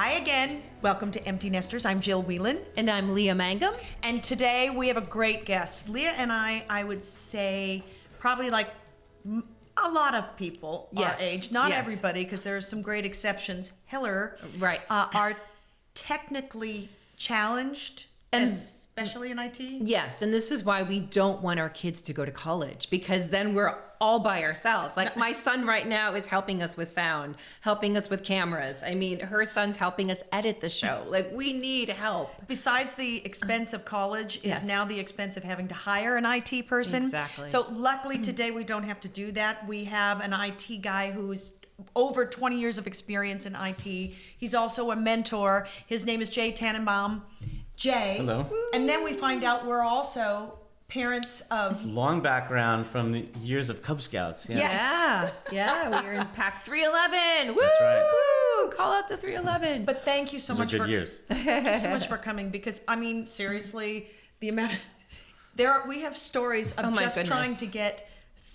Hi again. Welcome to Empty Nesters. I'm Jill Whelan. And I'm Leah Mangum. And today we have a great guest. Leah and I would say probably like a lot of people our age, not everybody, because there are some great exceptions. Hiller, are technically challenged, and especially in IT. Yes, and this is why we don't want our kids to go to college, because then we're all by ourselves. Like my son right now is helping us with sound, helping us with cameras. I mean, her son's helping us edit the show. Like, we need help. Besides the expense of college is now the expense of having to hire an IT person. Exactly. So luckily today we don't have to do that. We have an IT guy who's over 20 years of experience in IT. He's also a mentor. His name is Jay Tannenbaum. Jay. Hello. And then we find out we're also parents of... Long background from the years of Cub Scouts. Yes. Yeah, we were in Pack 311. Woo! That's right. Call out to 311. But thank you so Those much are good for... years. Thank you so much for coming, because, I mean, seriously, the amount of... we have stories of trying to get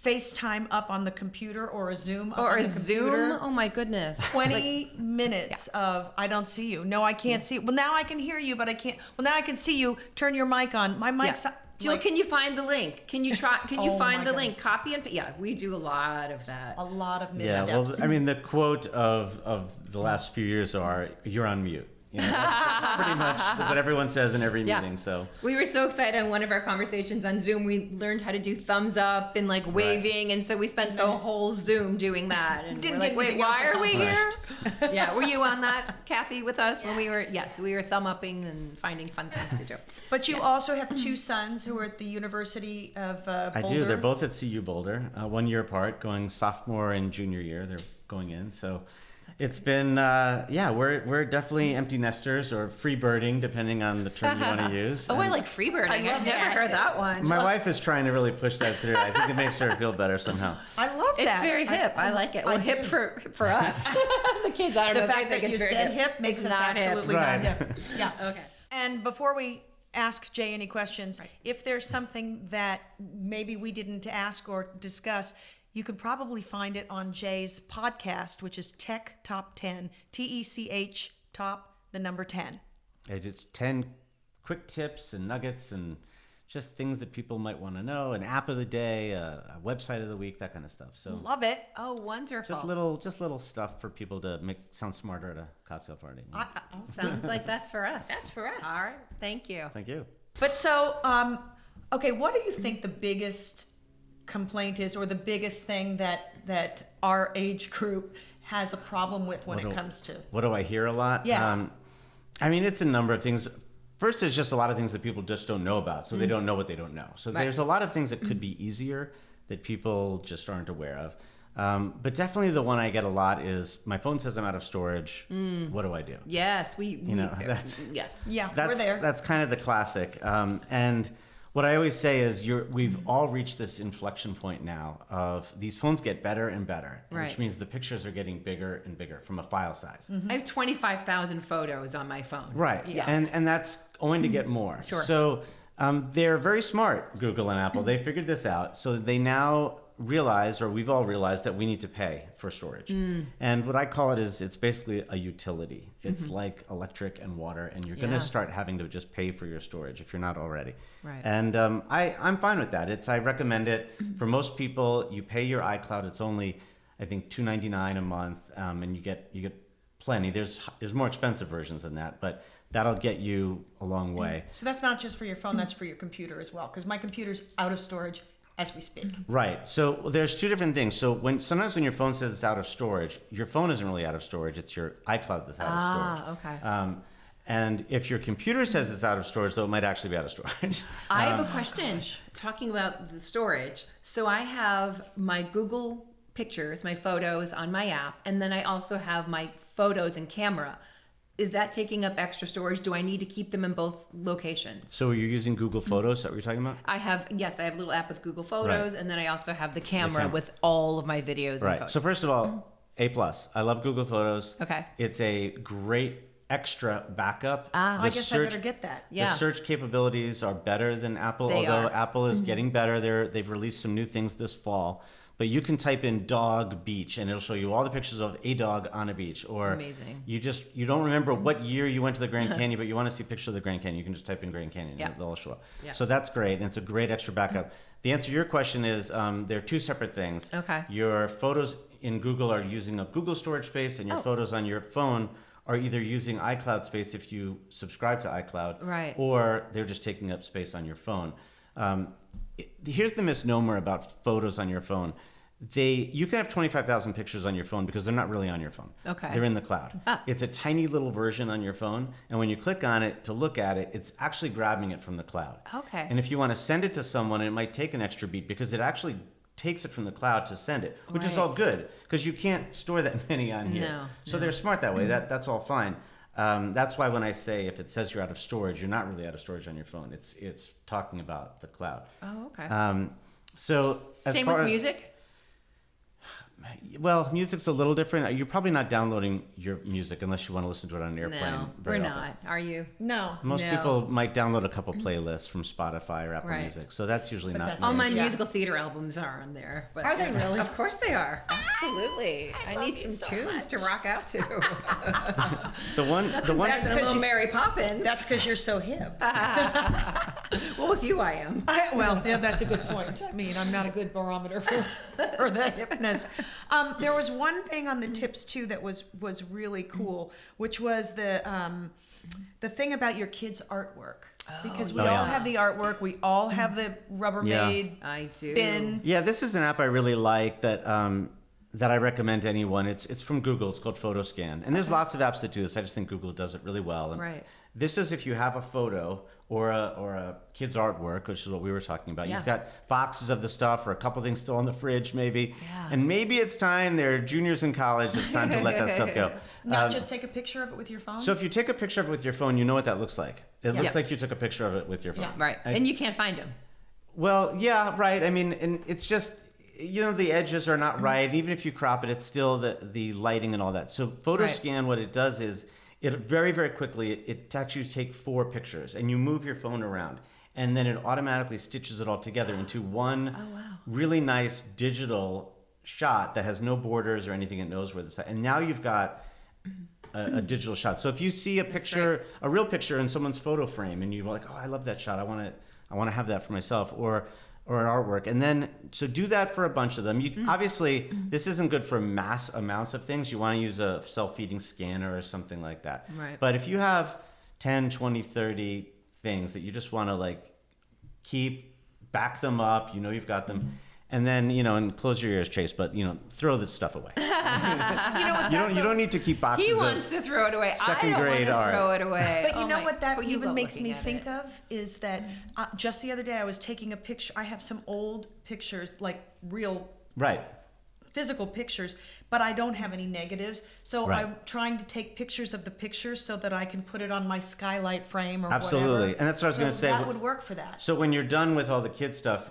FaceTime up on the computer or a Zoom up on the computer. Zoom? Oh my goodness. 20 minutes of, I don't see you. No, I can't see you. Well, now I can hear you, but I can't. Well, now I can see you. Turn your mic on. My mic's on. Jill, can you find the link? Can you find the link? Copy and paste. Yeah, we do a lot of that. A lot of Yeah, missteps. well, I mean, the quote of the last few years are, you're on mute. You know, that's pretty much what everyone says in every meeting. So we were so excited on one of our conversations on Zoom. We learned how to do thumbs up and like waving, and so we spent the whole Zoom doing that. And we're like, wait, why are we here? Yeah, were you on that, Kathy, with us when we were? Yes, we were thumb upping and finding fun things to do. But you also have two sons who are at the University of Boulder. I do. They're both at CU Boulder, 1 year apart, going sophomore and junior year. They're going in. So it's been, we're definitely empty nesters or free birding, depending on the term you want to use. I like free birding. I've never heard that one. My wife is trying to really push that through. I think it makes her feel better somehow. I love that. It's very hip. I like it. Well, hip for us. The kids, I don't know. The fact that you said hip makes us absolutely not hip. Yeah. Okay. And before we ask Jay any questions, if there's something that maybe we didn't ask or discuss, you can probably find it on Jay's podcast, which is Tech Top 10, TECH Top, the number 10. It's 10 quick tips and nuggets and just things that people might want to know, an app of the day, a website of the week, that kind of stuff. So love it. Oh, wonderful. Just little stuff for people to sound smarter at a cocktail party. Sounds like that's for us. That's for us. All right. Thank you. Thank you. But so, okay, what do you think the biggest complaint is, or the biggest thing that our age group has a problem with when it comes to? What do I hear a lot? Yeah. I mean, it's a number of things. First, there's just a lot of things that people just don't know about, so they don't know what they don't know. So there's a lot of things that could be easier that people just aren't aware of. But definitely the one I get a lot is, my phone says I'm out of storage. What do I do? Yes, Yes. Yeah, That's, we're there. That's kind of the classic. And what I always say is, we've all reached this inflection point now of these phones get better and better, which means the pictures are getting bigger and bigger from a file size. I have 25,000 photos on my phone. Right. Yes. And that's going to get more. Sure. So they're very smart, Google and Apple. They figured this out. So they now realize, or we've all realized, that we need to pay for storage. And what I call it is, it's basically a utility. It's like electric and water, and you're going to start having to just pay for your storage if you're not already. Right. And I'm fine with that. I recommend it. For most people, you pay your iCloud. It's only, I think, $2.99 a month, and you get plenty. There's more expensive versions than that, but that'll get you a long way. So that's not just for your phone, that's for your computer as well, because my computer's out of storage as we speak. Right. So there's two different things. So sometimes when your phone says it's out of storage, your phone isn't really out of storage. It's your iCloud that's out of storage. Okay. And if your computer says it's out of storage, though, it might actually be out of storage. I have a question. Talking about the storage. So I have my Google pictures, my photos on my app, and then I also have my photos and camera. Is that taking up extra storage? Do I need to keep them in both locations? So you're using Google Photos? Is that what you're talking about? I have a little app with Google Photos, and then I also have the camera with all of my videos and photos. So first of all, A+. I love Google Photos. Okay. It's a great extra backup. I guess I better get that. Yeah. The search capabilities are better than Apple, They although are. Apple is getting better. They've released some new things this fall. but you can type in dog beach and it'll show you all the pictures of a dog on a beach. Or amazing. You don't remember what year you went to the Grand Canyon, but you want to see a picture of the Grand Canyon. You can just type in Grand Canyon and they'll all show up. Yeah. So that's great, and it's a great extra backup. The answer to your question is there are two separate things. Okay. Your photos in Google are using a Google storage space, and your photos on your phone are either using iCloud space if you subscribe to iCloud, right, or they're just taking up space on your phone. Here's the misnomer about photos on your phone. You can have 25,000 pictures on your phone because they're not really on your phone. Okay. They're in the cloud. It's a tiny little version on your phone, and when you click on it to look at it, it's actually grabbing it from the cloud. Okay. And if you want to send it to someone, it might take an extra beat because it actually takes it from the cloud to send it, which is all good because you can't store that many on here. So they're smart that way. That's all fine. That's why when I say if it says you're out of storage, you're not really out of storage on your phone. It's talking about the cloud. Oh, okay. So as same far with as music? Well, music's a little different. You're probably not downloading your music unless you want to listen to it on an airplane. No, very we're often. not. Are you? No. Most people might download a couple playlists from Spotify or Apple Music, so that's usually not. All my musical theater albums are on there. But, are they really? Of course they are. Absolutely. I need some tunes to rock out to. the one. That's because Mary Poppins. That's because you're so hip. Well, with you, I am. That's a good point. I mean, I'm not a good barometer for the hipness. There was one thing on the tips too that was really cool, which was the thing about your kids' artwork. Because we all have the artwork, we all have the Rubbermaid I do. bin. Yeah, this is an app I really like that I recommend to anyone. It's from Google. It's called PhotoScan, and there's lots of apps that do this. I just think Google does it really well. And right. This is if you have a photo or a kid's artwork, which is what we were talking about. You've got boxes of the stuff or a couple things still in the fridge maybe. Yeah. And maybe it's time, they're juniors in college, it's time to let that stuff go. Not just take a picture of it with your phone? So if you take a picture of it with your phone, you know what that looks like. It looks like you took a picture of it with your phone. Yeah. Right. And you can't find them. Well, yeah, right. I mean, and it's just, the edges are not right. Even if you crop it, it's still the lighting and all that. So PhotoScan, what it does is, it very, very quickly, it actually take 4 pictures, and you move your phone around, and then it automatically stitches it all together into one really nice digital shot that has no borders or anything. It knows where the side, and now you've got a digital shot. So if you see a picture, a real picture in someone's photo frame, and you're like, oh, I love that shot. I want to have that for myself, or an artwork. And then, so do that for a bunch of them. Obviously, this isn't good for mass amounts of things. You want to use a self-feeding scanner or something like that. Right. But if you have 10, 20, 30 things that you just want to keep, back them up, you've got them. And then, and close your ears, Chase, but, throw the stuff away. You don't need to keep boxes. He wants to throw it away. Second grade I don't want to throw it away. But you know what that even makes me think of is that just the other day I was taking a picture. I have some old pictures, like real physical pictures, but I don't have any negatives. So I'm trying to take pictures of the pictures so that I can put it on my skylight frame or Absolutely. whatever. And that's what I was going to say. That would work for that. So when you're done with all the kid stuff,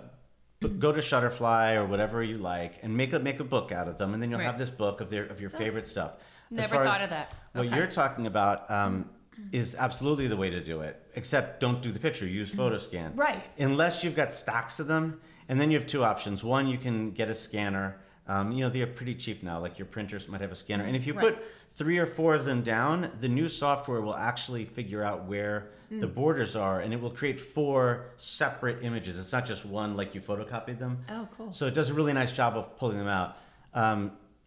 go to Shutterfly or whatever you like and make a book out of them, and then you'll have this book of your favorite stuff. Never thought of that. What you're talking about is absolutely the way to do it, except don't do the picture. Use PhotoScan. Right. Unless you've got stacks of them, and then you have 2 options. One, you can get a scanner. They're pretty cheap now. Like your printers might have a scanner, and if you put 3 or 4 of them down, the new software will actually figure out where the borders are, and it will create 4 separate images. It's not just one like you photocopied them. Oh, cool. So it does a really nice job of pulling them out.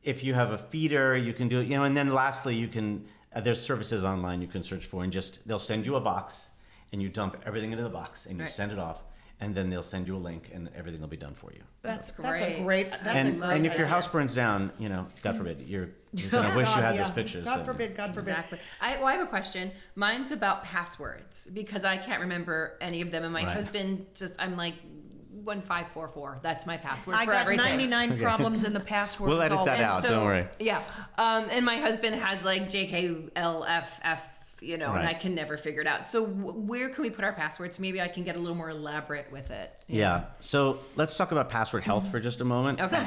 If you have a feeder, you can do it. And then lastly, you can. There's services online you can search for, and they'll send you a box, and you dump everything into the box, and you send it off. And then they'll send you a link, and everything will be done for you. That's a great. And if your house burns down, God forbid, you're gonna wish you had those pictures. God forbid. Exactly. I have a question. Mine's about passwords because I can't remember any of them, and my husband I'm like 1544. That's my password for everything. I got 99 problems in the password. We'll edit that out. Don't worry. Yeah. And my husband has like JKLFF. And I can never figure it out. So where can we put our passwords? Maybe I can get a little more elaborate with it. Yeah. So let's talk about password health for just a moment. Okay.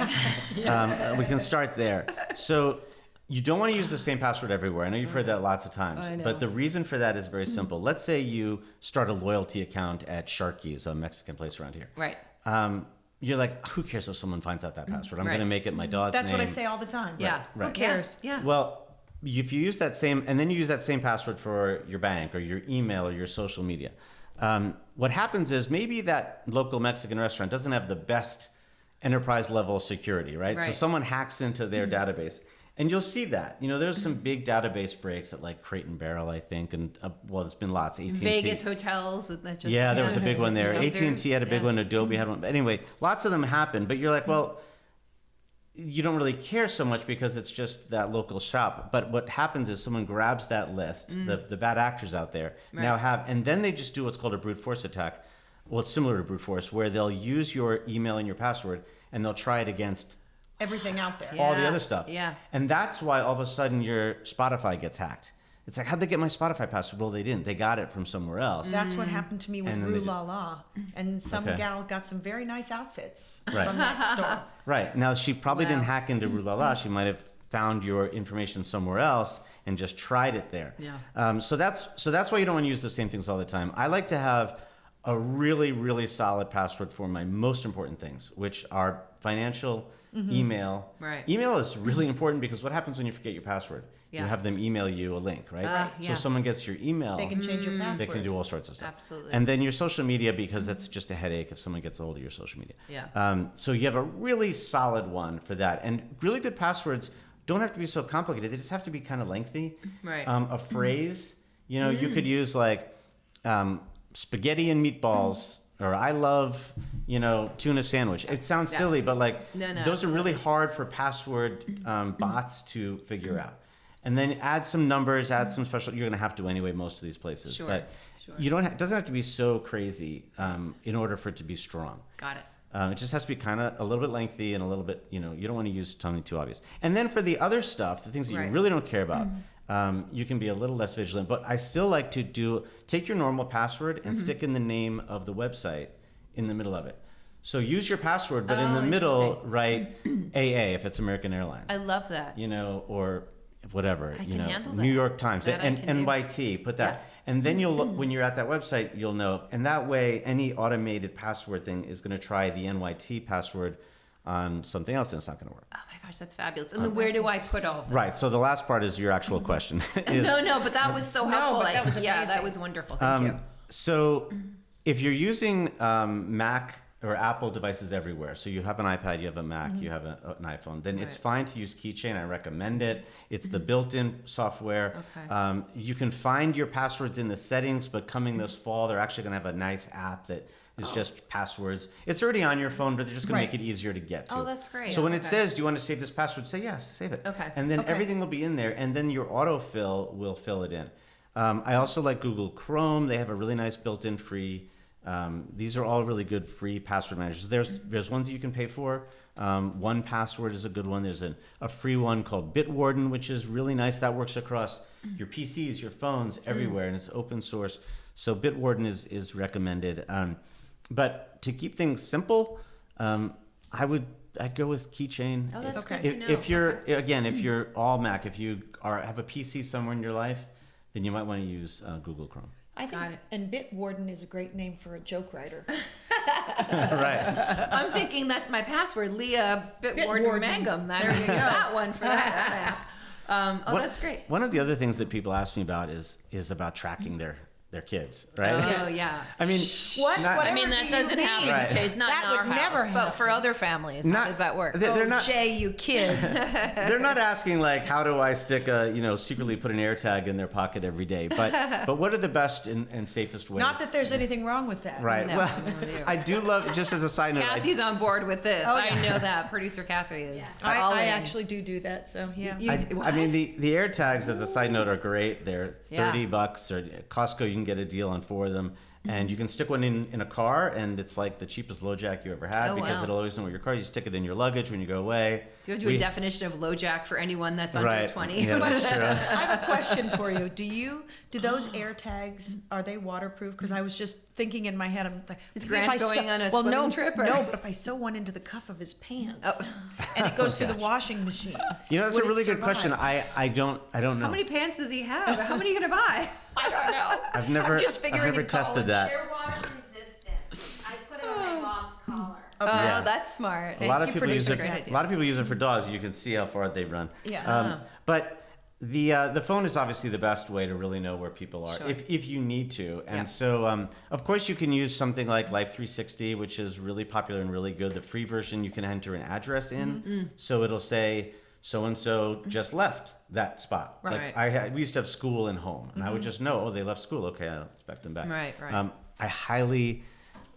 We can start there. So you don't want to use the same password everywhere. I know you've heard that lots of times. I know. But the reason for that is very simple. Let's say you start a loyalty account at Sharky's, a Mexican place around here. Right. you're like, who cares if someone finds out that password? I'm going to make it my dog's That's name. what I say all the time. Yeah. Right. Who cares? Yeah. Well, if you use that same, and then you use that same password for your bank or your email or your social media, what happens is maybe that local Mexican restaurant doesn't have the best enterprise level security, right? So someone hacks into their database. And you'll see that. There's some big database breaks at like Crate and Barrel, I think, and there's been lots. AT&T. Vegas hotels. There was a big one there. AT&T had a big one. Adobe had one. But anyway, lots of them happen. But you're like, well, you don't really care so much because it's just that local shop. But what happens is someone grabs that list, the bad actors out there now have, and then they just do what's called a brute force attack. Well, it's similar to brute force, where they'll use your email and your password, and they'll try it against everything out there. All the other stuff. Yeah. And that's why all of a sudden your Spotify gets hacked. It's like, how'd they get my Spotify password? Well, they didn't. They got it from somewhere else. That's what happened to me with Rue La La. And some gal got some very nice outfits from that store. Right. Now, she probably didn't hack into Rue La La. She might have found your information somewhere else and just tried it there. Yeah. So that's why you don't want to use the same things all the time. I like to have a really, really solid password for my most important things, which are financial, email. Right. Email is really important because what happens when you forget your password? Yeah. You have them email you a link, right? So someone gets your email. They can change your password. They can do all sorts of stuff. Absolutely. And then your social media, because that's just a headache if someone gets a hold of your social media. Yeah. So you have a really solid one for that. And really good passwords don't have to be so complicated. They just have to be kind of lengthy. Right. A phrase, you could use like spaghetti and meatballs, or I love, tuna sandwich. It sounds silly, but those are really hard for password bots to figure out. And then add some numbers, add some special. You're going to have to anyway most of these places, but you don't. It doesn't have to be so crazy in order for it to be strong. Got it. It just has to be kind of a little bit lengthy and a little bit. You don't want to use something too obvious. And then for the other stuff, the things that you really don't care about, you can be a little less vigilant. But I still like to take your normal password and stick in the name of the website in the middle of it. So use your password, but in the middle, write AA if it's American Airlines. I love that. Or whatever, handle that. New York Times That and I can NYT, put that. And then you'll look, when you're at that website, you'll know. And that way, any automated password thing is going to try the NYT password on something else, and it's not going to work. Oh my gosh, that's fabulous. And then where do I put all this? Right. So the last part is your actual question. No, but that was so helpful. but that was amazing. That was wonderful. Thank you. So if you're using Mac or Apple devices everywhere, so you have an iPad, you have a Mac, you have an iPhone, then it's fine to use Keychain. I recommend it. It's the built-in software. Okay. You can find your passwords in the settings, but coming this fall, they're actually going to have a nice app that is just passwords. It's already on your phone, but they're just going to make it easier to get to. Oh, that's great. So when it says, do you want to save this password? Say yes, save it. Okay. And then everything will be in there, and then your autofill will fill it in. I also like Google Chrome. They have a really nice built-in free. These are all really good free password managers. There's ones that you can pay for. 1Password is a good one. There's a free one called Bitwarden, which is really nice. That works across your PCs, your phones, everywhere, and it's open source. So Bitwarden is recommended. But to keep things simple, I'd go with Keychain. Oh, that's good if, to know. if you're all Mac, if you have a PC somewhere in your life, then you might want to use Google Chrome. I think, and Bitwarden is a great name for a joke writer. Right. I'm thinking that's my password, Leah Bitwarden Mangum. There you go. That one for that app. That's great. One of the other things that people ask me about is about tracking their kids, right? Oh, yeah. I mean, that doesn't happen, Chase. Not that in our would house, never but happen. for other families, how does that work? They're not. Jay, you kid. They're not asking like, how do I stick secretly put an AirTag in their pocket every day? But what are the best and safest ways? Not that there's anything wrong with that. Right. No, well, I do love, just as a side note. Kathy's on board with this. I know that. Producer Kathy is. I actually do that. So yeah. I mean, the AirTags, as a side note, are great. They're $30, or at Costco you can get a deal on 4 of them, and you can stick one in a car, and it's like the cheapest LoJack you ever had because it'll always know where your car. You stick it in your luggage when you go away. Do you do a definition of LoJack for anyone that's under 20? Yeah, that's true. I have a question for you. Do those AirTags, are they waterproof? Because I was just thinking in my head, I'm like, is Grant going on a swimming trip? Or? No, but if I sew one into the cuff of his pants and it goes through the washing machine, that's a really good question. I don't know. How many pants does he have? How many are you gonna buy? I don't know. I've never tested that. They're water resistant. I put it on my mom's collar. Okay. Oh, that's smart. A lot of you, people use it. producer. A lot of people use it for dogs. You can see how far they run. Yeah. But the phone is obviously the best way to really know where people are, Sure. if you need to. And Yeah. so, of course, you can use something like Life 360, which is really popular and really good. The free version, you can enter an address in, so it'll say so and so just left that spot. Right. Like we used to have school and home, and I would just know, oh, they left school. Okay, I'll expect them back. Right. I highly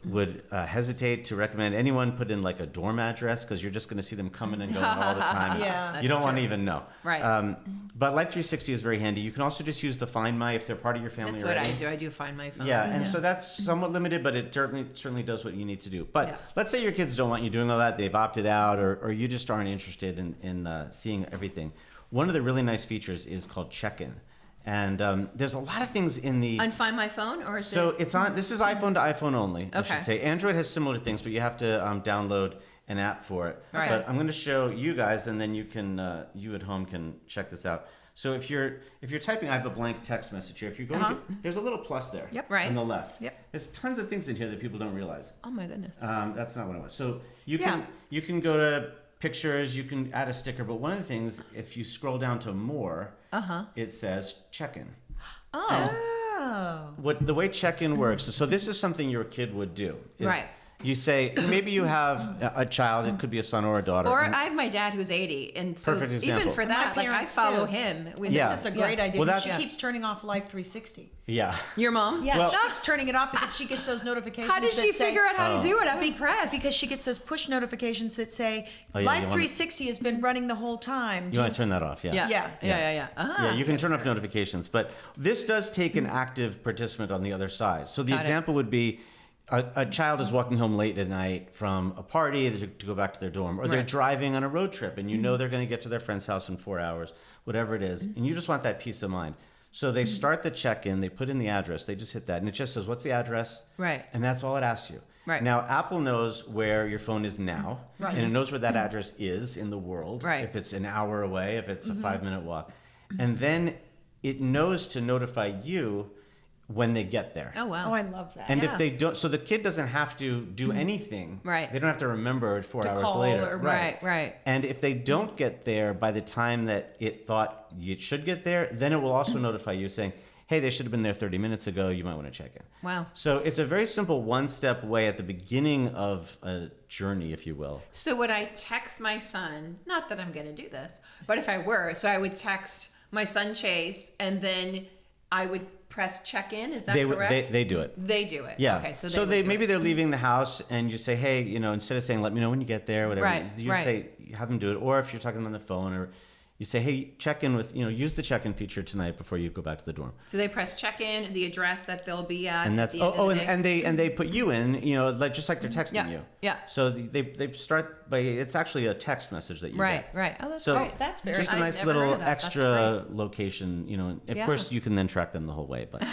would hesitate to recommend anyone put in like a dorm address, because you're just going to see them coming and going all the time. Yeah. You don't That's want to true. even know. Right. But Life 360 is very handy. You can also just use the Find My if they're part of your family That's what already. I do. I do find my phone. Yeah, and so that's somewhat limited, but it certainly does what you need to do. But Yeah. let's say your kids don't want you doing all that, they've opted out, or you just aren't interested in seeing everything. One of the really nice features is called Check-in. And there's a lot of things in the... On Find My Phone, or is So it? it's on. This is iPhone to iPhone only. I Okay. should say. Android has similar things, but you have to download an app for it. Right. But I'm going to show you guys, and then you can you at home can check this out. So if you're typing, I have a blank text message here. If you're going to, there's a little plus there. Yep. Right. On the left. Yep. There's tons of things in here that people don't realize. Oh my goodness. That's not what it was. So you Yeah. can go to pictures. You can add a sticker. But one of the things, if you scroll down to more, it says check-in. Oh. Oh. The way check-in works, so this is something your kid would do. is Right. You say, maybe you have a child, it could be a son or a daughter. Or and- I have my dad who's 80, and so Perfect even example. for My that, like I parents, follow too. him. When Yeah. This is a great idea. Well, because that- she keeps turning off Life 360. yeah. Your mom? Yeah, Well- she keeps turning it off because she gets those notifications. How did that she say- figure out how to do it? I'm Be- impressed. Because she gets those push notifications that say Oh, yeah, Life you wanna- 360 has been running the whole time. You want to turn that off, yeah. Yeah. Ah, Yeah, you can turn off notifications, but this does take an active participant on the other side. So the Got it. example would be a child is walking home late at night from a party to go back to their dorm, or they're Right. driving on a road trip and you know they're going to get to their friend's house in 4 hours, whatever it is, and you just want that peace of mind. So they start the check-in, they put in the address, they just hit that, and it just says, what's the address? Right. And that's all it asks you. Right. Now, Apple knows where your phone is now, Right. and it knows where that address is in the world, Right. if it's an hour away, if it's a 5-minute walk. And then it knows to notify you when they get there. Oh, wow. Oh, I love that. And Yeah. if they don't, so the kid doesn't have to do anything. Right. They don't have to remember it 4 To hours call later. or- Right. And if they don't get there by the time that it thought it should get there, then it will also notify you saying, hey, they should have been there 30 minutes ago. You might want to check in. Wow. So it's a very simple one-step way at the beginning of a journey, if you will. So would I text my son? Not that I'm going to do this, but if I were, so I would text my son Chase, and then I would press check-in. Is that correct? They do it. They do it. Yeah. Okay. So they would do maybe it. they're leaving the house and you say, hey, instead of saying, let me know when you get there, whatever, Right, you right. say, have them do it. Or if you're talking on the phone, or you say, hey, check in with, use the check-in feature tonight before you go back to the dorm. So they press check-in, the address that they'll be at. And at that's the end of the day. and they put you in, just like they're texting Yeah, you. yeah. So they start by, it's actually a text message that you Right. get. Right. Oh, that's So great. That's very just a I've nice never heard little of that. That's extra location, Of Yeah. course, you can then track them the whole way, but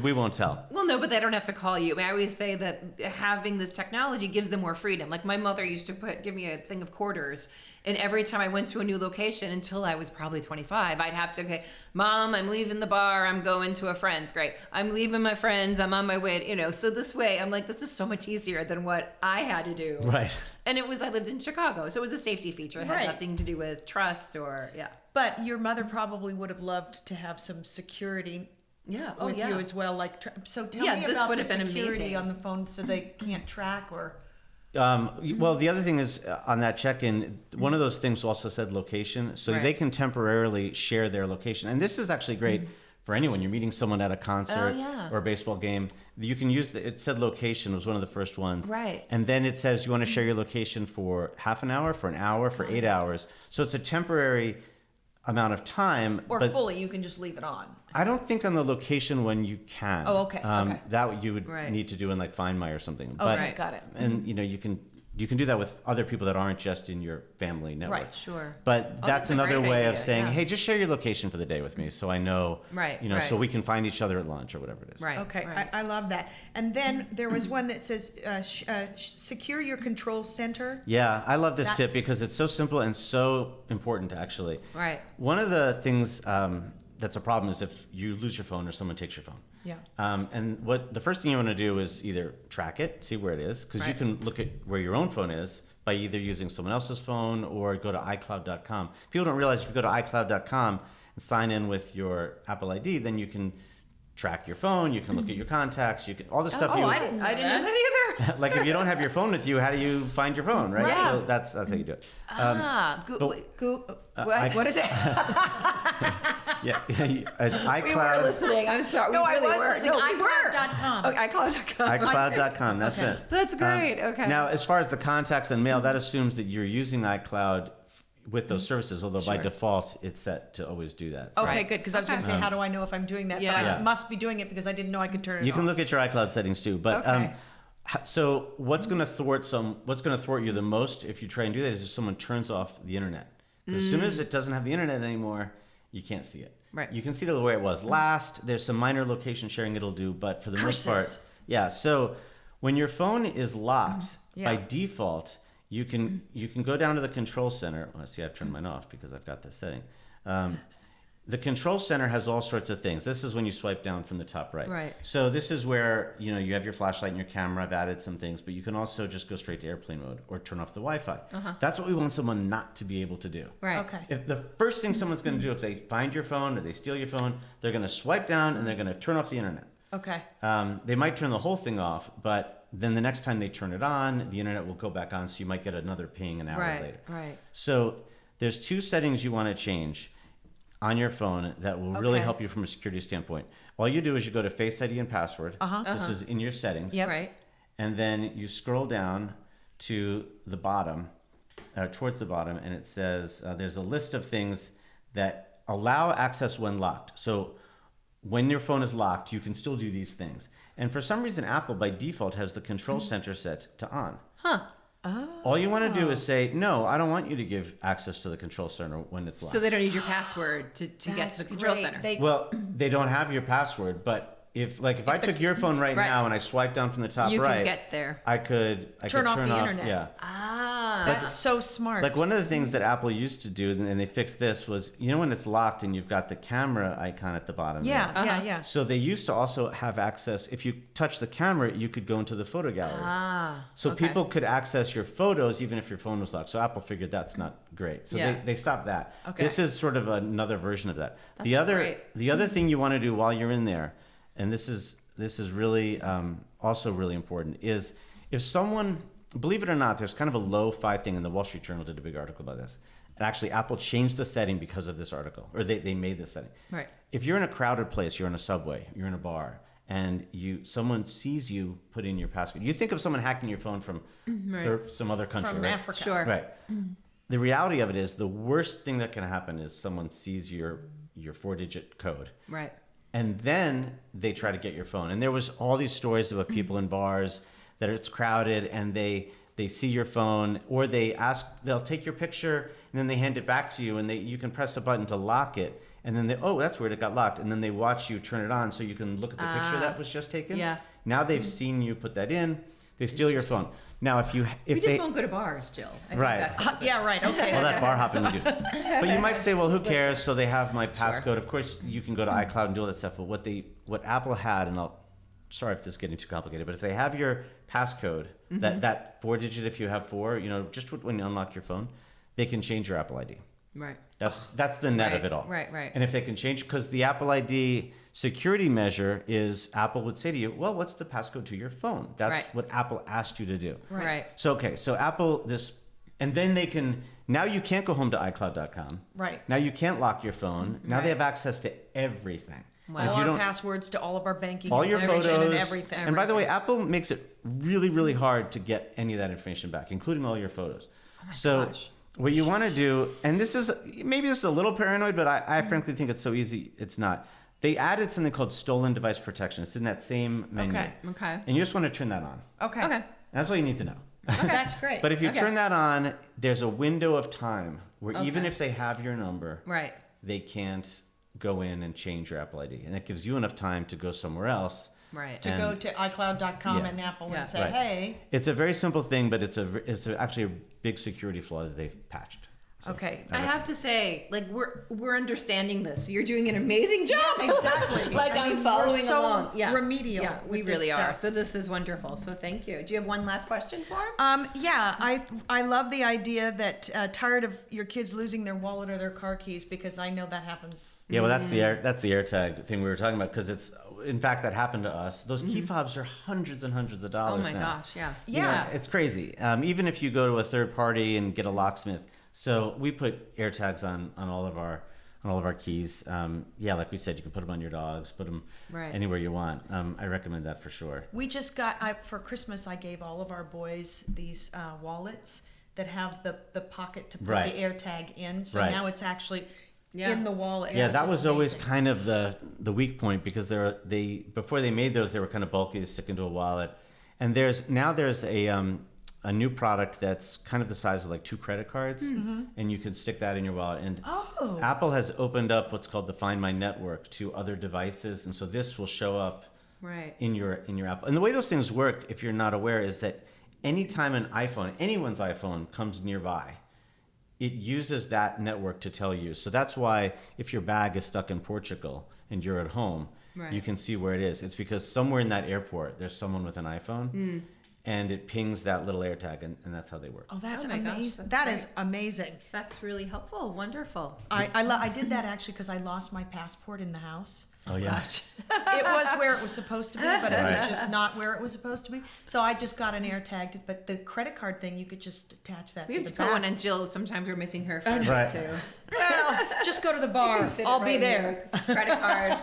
we won't tell. Well, no, but they don't have to call you. I mean, I always say that having this technology gives them more freedom. Like my mother used to give me a thing of quarters, and every time I went to a new location until I was probably 25, I'd have to, okay, Mom, I'm leaving the bar. I'm going to a friend's. Great. I'm leaving my friends. I'm on my way. So this way, I'm like, this is so much easier than what I had to do. Right. And I lived in Chicago, so it was a safety feature. It had Right. nothing to do with trust or, yeah. But your mother probably would have loved to have some security Yeah. with you as well. So tell Yeah, me this about would the have been security amazing. on the phone so they can't track or... Well, the other thing is on that check-in, one of those things also said location, so Right. they can temporarily share their location. And this is actually great for anyone. You're meeting someone at a concert yeah. or a baseball game. You can use it said location was one of the first ones. Right. And then it says you want to share your location for half an hour, for an hour, for 8 hours. So it's a temporary amount of time. Or but fully, you can just leave it on. I don't think on the location when you can. Oh, okay, okay. That you would Right. need to do in like Find My or something. Okay, But, Right. got it. And you can do that with other people that aren't just in your family network. Right, sure. But Oh, that's that's a another great way of idea, saying, yeah. hey, just share your location for the day with me, so I know. Right, So right. we can find each other at lunch or whatever it is. Right. Okay, Right. I love that. And then there was one that says, secure your control center. Yeah, I love this That's- tip because it's so simple and so important, actually. Right. One of the things that's a problem is if you lose your phone or someone takes your phone. Yeah. And the first thing you want to do is either track it, see where it is, because you can look at where your own phone is by either using someone else's phone or go to iCloud.com. People don't realize if you go to iCloud.com and sign in with your Apple ID, then you can track your phone, you can look at your contacts, you can all the stuff. I didn't know that either. Like if you don't have your phone with you, how do you find your phone, right? Right. So that's how you do it. What is it? Yeah, it's iCloud. We were listening. I'm sorry. No, we really I was were. listening. No, we were. iCloud.com. Okay, iCloud.com. iCloud.com. That's it. That's great. Okay. Now, as far as the contacts and mail, that assumes that you're using iCloud with those services, although by default it's set to always do that. So. Okay, good. Because I was going to say, how do I know if I'm doing that? Yeah. But I Yeah. must be doing it because I didn't know I could turn it You off. can look at your iCloud settings too, but Okay. so what's going to thwart you the most if you try and do that is if someone turns off the internet. As soon as it doesn't have the internet anymore, you can't see it. Right. You can see the way it was last. There's some minor location sharing it'll do, but for the most part, yeah. So when your phone is locked by default, you can go down to the control center. Oh, see, I've turned mine off because I've got this setting. The control center has all sorts of things. This is when you swipe down from the top right. Right. So this is where you have your flashlight and your camera. I've added some things, but you can also just go straight to airplane mode or turn off the Wi-Fi. That's what we want someone not to be able to do. Right. Okay. If the first thing someone's going to do if they find your phone or they steal your phone, they're going to swipe down and they're going to turn off the internet. Okay. They might turn the whole thing off, but then the next time they turn it on, the internet will go back on, so you might get another ping an hour later. Right. So there's two settings you want to change on your phone that will really help you from a security standpoint. All you do is you go to Face ID and password. This is in your settings. Yep. Right. And then you scroll down to the bottom, towards the bottom, and it says there's a list of things that allow access when locked. So when your phone is locked, you can still do these things. And for some reason, Apple by default has the control center set to on. All you want to do is say, no, I don't want you to give access to the control center when it's locked. So they don't need your password to get to the control center. Well, they don't have your password, but if I took your phone right now and I swiped down from the top you right, can get there. I could turn off the internet. Yeah. That's so smart. Like one of the things that Apple used to do, and they fixed this, was when it's locked and you've got the camera icon at the bottom. Yeah, there. yeah. So they used to also have access. If you touch the camera, you could go into the photo gallery. So people could access your photos even if your phone was locked. So Apple figured that's not great. So they stopped that. Okay. This is sort of another version of that. Great. The other thing you want to do while you're in there, and this is really also really important, is if someone, believe it or not, there's kind of a lo-fi thing, and the Wall Street Journal did a big article about this. And actually, Apple changed the setting because of this article, or they made this setting. Right. If you're in a crowded place, you're in a subway, you're in a bar, and someone sees you put in your password. You think of someone hacking your phone from some other country, From right? Africa. Sure. Right. The reality of it is the worst thing that can happen is someone sees your 4-digit code. Right. And then they try to get your phone. And there was all these stories about people in bars that it's crowded and they see your phone, or they'll take your picture and then they hand it back to you, and you can press a button to lock it, and then that's weird, it got locked, and then they watch you turn it on so you can look at the picture that was just taken. Yeah. Now they've seen you put that in, they steal your phone. Now if We just won't go to bars, Jill. I think Right. that's Yeah, right. Okay. all that bar hopping we do. But you might say, well, who cares? So they have my passcode. Of course, you can go to iCloud and do all that stuff. But what Apple had, and sorry if this is getting too complicated, but if they have your passcode, that 4-digit, if you have 4, just when you unlock your phone, they can change your Apple ID. Right. That's the net of it all. Right. And if they can change, because the Apple ID security measure is Apple would say to you, well, what's the passcode to your phone? That's what Apple asked you to do. Right. So Apple, and then now you can't go home to iCloud.com. Right. Now you can't lock your phone. Now they have access to everything. Wow. All our passwords to all of our banking all your information photos, and everything. And by the way, Apple makes it really, really hard to get any of that information back, including all your photos. Gosh. What you want to do, and this is a little paranoid, but I frankly think it's so easy, it's not. They added something called stolen device protection. It's in that same menu. Okay. And you just want to turn that on. Okay. That's all you need to know. Okay, that's great. But if you turn that on, there's a window of time where even if they have your number, Right. they can't go in and change your Apple ID. And that gives you enough time to go somewhere else. Right. to go to iCloud.com and Apple and say, hey. It's a very simple thing, but it's actually a big security flaw that they've patched. So, okay. I have to say, like, we're understanding this. You're doing an amazing job. Exactly. Like, I'm following along. Yeah, remedial. Yeah, we with this really are. stuff. So this is wonderful. So thank you. Do you have one last question for him? Yeah, I love the idea that tired of your kids losing their wallet or their car keys, because I know that happens. Yeah, well, that's the AirTag thing we were talking about, because it's, in fact, that happened to us. Those key fobs are hundreds and hundreds of dollars Oh my now. gosh, yeah. Yeah. It's crazy. Even if you go to a third party and get a locksmith. So we put AirTags on all of our keys. Like we said, you can put them on your dogs, put them anywhere you want. I recommend that for sure. We just got, for Christmas, I gave all of our boys these wallets that have the pocket to put the AirTag in. So now it's actually in the wallet. Yeah, that was always kind of the weak point, because before they made those, they were kind of bulky to stick into a wallet. And there's a new product that's kind of the size of like 2 credit cards, and you can stick that in your wallet. And Apple has opened up what's called the Find My network to other devices, and so this will show up in your Apple. And the way those things work, if you're not aware, is that anytime anyone's iPhone comes nearby, it uses that network to tell you. So that's why if your bag is stuck in Portugal and you're at home, you can see where it is. It's because somewhere in that airport there's someone with an iPhone. And it pings that little AirTag, and that's how they work. Oh, that's my gosh, amazing. that's That is amazing. That's really helpful. Wonderful. I did that actually because I lost my passport in the house. Oh, yeah. It was where it was supposed to be, but it was just not where it was supposed to be. So I just got an AirTag. But the credit card thing, you could just attach that We to have the to back. put one on Jill. Sometimes we're missing her phone too. Well, just go to the bar. I'll be there. Credit card.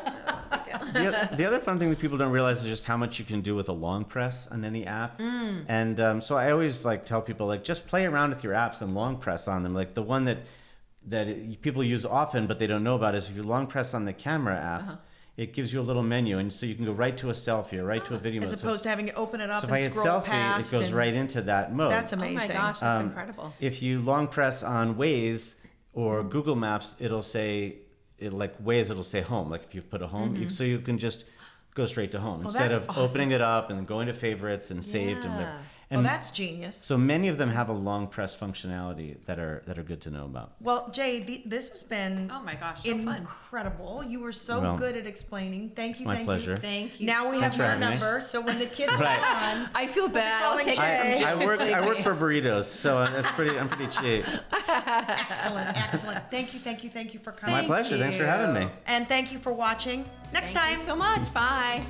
The other fun thing that people don't realize is just how much you can do with a long press on any app. And so I always tell people, just play around with your apps and long press on them. Like the one that people use often but they don't know about is if you long press on the camera app, it gives you a little menu, and so you can go right to a selfie or right to a video mode. As opposed to having to open it up So and if I hit scroll selfie, past. it goes right into that mode. That's amazing. Oh my gosh, that's incredible. If you long press on Waze or Google Maps, it'll say, Waze, it'll say home. Like if you put a home, so you can just go straight to home instead of opening it up and going to favorites and saved and whatever. And that's genius. So many of them have a long press functionality that are good to know about. Well, Jay, this has been oh my gosh, so fun. Incredible. You were so good at explaining. Thank you. My pleasure. Thank you. Now we have your number, so when the kids are on, I feel bad. I'll take it from Jill. I work for burritos, so I'm pretty cheap. Excellent. Thank you for coming. My pleasure. Thanks for having me. And thank you for watching. Next time. Thank you so much. Bye.